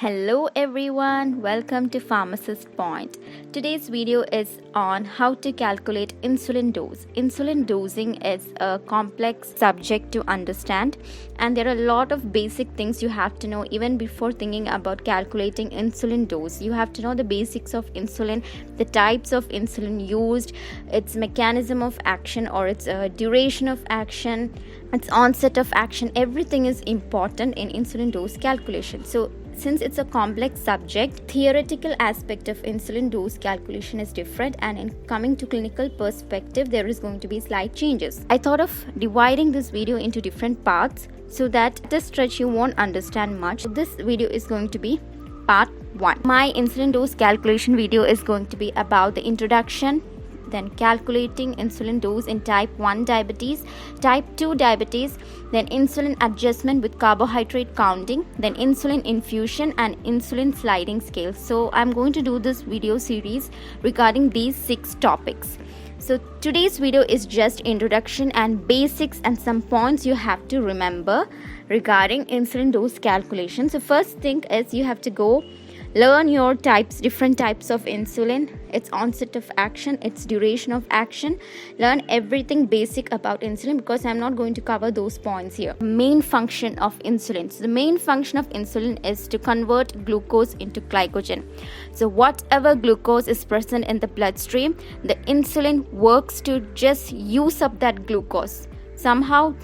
Hello everyone, welcome to Pharmacist Point. Today's video is on how to calculate insulin dose. Insulin dosing is a complex subject to understand, and there are a lot of basic things you have to know even before thinking about calculating insulin dose. You have to know the basics of insulin, the types of insulin used, its mechanism of action or its duration of action, its onset of action. Everything is important in insulin dose calculation. So since it's a complex subject, theoretical aspect of insulin dose calculation is different, and in coming to clinical perspective, there is going to be slight changes. I thought of dividing this video into different parts so that this stretch you won't understand much. This video is going to be part 1. My insulin dose calculation video is going to be about the introduction, then calculating insulin dose in type 1 diabetes, type 2 diabetes, then insulin adjustment with carbohydrate counting, then insulin infusion and insulin sliding scale. So I'm going to do this video series regarding these 6 topics. So today's video is just introduction and basics and some points you have to remember regarding insulin dose calculation. So first thing is you have to go learn your different types of insulin, its onset of action, its duration of action. Learn everything basic about insulin because I'm not going to cover those points here. Main function of insulin. So the main function of insulin is to convert glucose into glycogen. So whatever glucose is present in the bloodstream, the insulin works to just use up that glucose. Somehow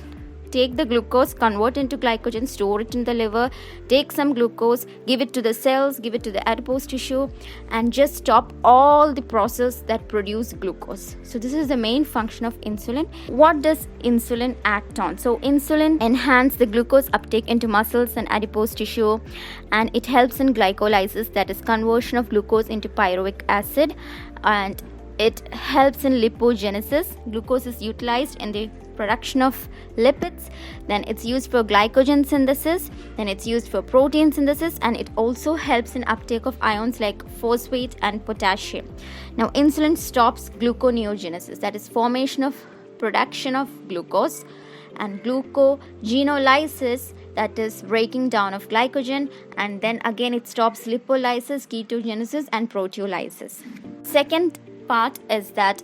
take the glucose, convert into glycogen, store it in the liver, take some glucose, give it to the cells, give it to the adipose tissue, and just stop all the process that produce glucose. So this is the main function of insulin. What does insulin act on? So insulin enhances the glucose uptake into muscles and adipose tissue, and it helps in glycolysis, that is conversion of glucose into pyruvic acid, and it helps in lipogenesis. Glucose is utilized in the production of lipids, then it's used for glycogen synthesis, then it's used for protein synthesis, and it also helps in uptake of ions like phosphate and potassium. Now insulin stops gluconeogenesis, that is formation of production of glucose, and glucogenolysis, that is breaking down of glycogen, and then again it stops lipolysis, ketogenesis and proteolysis. Second part is that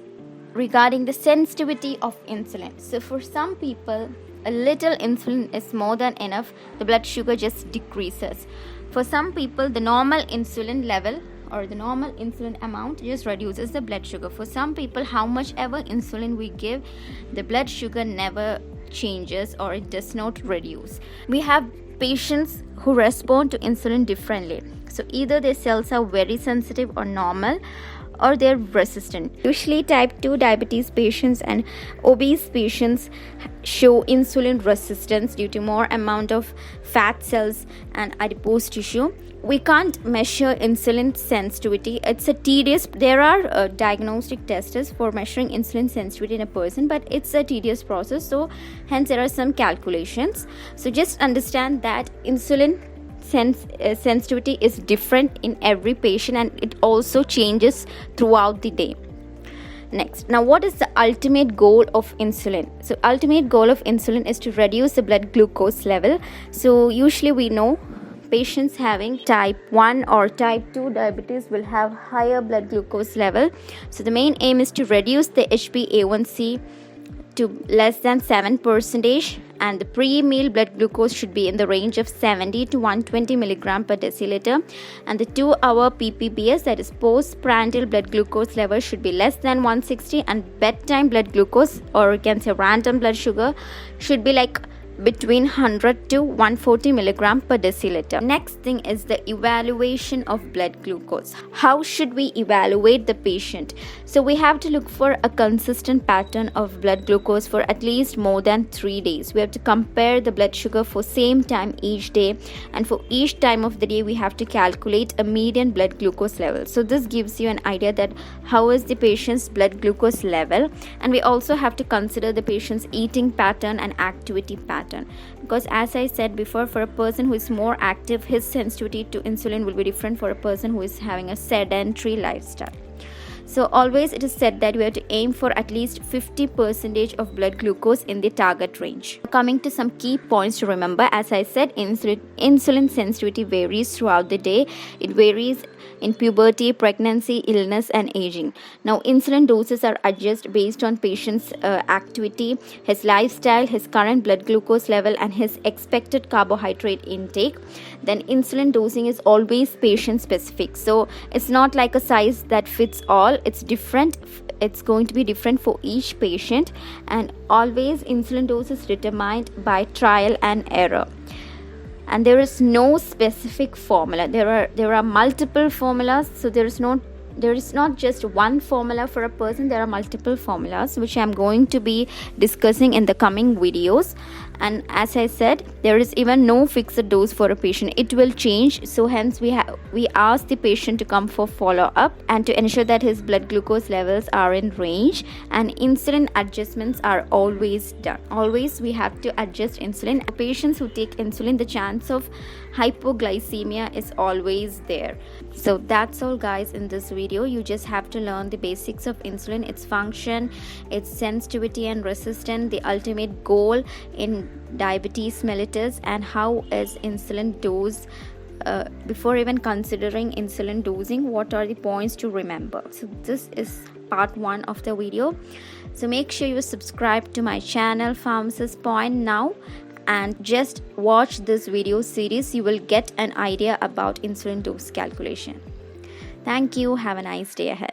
regarding the sensitivity of insulin. So for some people, a little insulin is more than enough, the blood sugar just decreases. For some people, the normal insulin level or the normal insulin amount just reduces the blood sugar. For some people, how much ever insulin we give, the blood sugar never changes or it does not reduce. We have patients who respond to insulin differently. So either their cells are very sensitive or normal, or they're resistant. Usually type 2 diabetes patients and obese patients show insulin resistance due to more amount of fat cells and adipose tissue. We can't measure insulin sensitivity. It's a tedious, there are diagnostic tests for measuring insulin sensitivity in a person, but it's a tedious process, so hence there are some calculations. So just understand that insulin sensitivity is different in every patient, and it also changes throughout the day. Next, now what is the ultimate goal of insulin? So ultimate goal of insulin is to reduce the blood glucose level. So usually we know patients having type 1 or type 2 diabetes will have higher blood glucose level. So the main aim is to reduce the HbA1c to less than 7%, and the pre-meal blood glucose should be in the range of 70 to 120 milligram per deciliter, and the 2-hour ppbs, that is postprandial blood glucose level, should be less than 160, and bedtime blood glucose, or you can say random blood sugar, should be like between 100 to 140 milligram per deciliter. Next thing is the evaluation of blood glucose. How should we evaluate the patient? So we have to look for a consistent pattern of blood glucose for at least more than 3 days. We have to compare the blood sugar for same time each day, and for each time of the day we have to calculate a median blood glucose level. So this gives you an idea that how is the patient's blood glucose level, and we also have to consider the patient's eating pattern and activity pattern, because as I said before, for a person who is more active, his sensitivity to insulin will be different for a person who is having a sedentary lifestyle. So always it is said that we have to aim for at least 50% of blood glucose in the target range. Coming to some key points to remember, as I said, insulin sensitivity varies throughout the day. It varies in puberty, pregnancy, illness, and aging. Now, insulin doses are adjusted based on patient's activity, his lifestyle, his current blood glucose level, and his expected carbohydrate intake. Then, insulin dosing is always patient specific. So, it's not like a size that fits all, it's different. It's going to be different for each patient, and always insulin dose is determined by trial and error. And there is no specific formula. There are multiple formulas, so there is not just one formula for a person. There are multiple formulas which I'm going to be discussing in the coming videos. And as I said, there is even no fixed dose for a patient. It will change. So hence we ask the patient to come for follow-up and to ensure that his blood glucose levels are in range, and insulin adjustments are always done. Always we have to adjust insulin. Patients who take insulin, the chance of hypoglycemia is always there. So that's all guys in this video. You just have to learn the basics of insulin, its function, its sensitivity and resistance, the ultimate goal in diabetes mellitus, and how is insulin dose. Before even considering insulin dosing, what are the points to remember? So this is part 1 of the video. So make sure you subscribe to my channel Pharmacist Point now, and just watch this video series. You will get an idea about insulin dose calculation. Thank you. Have a nice day ahead.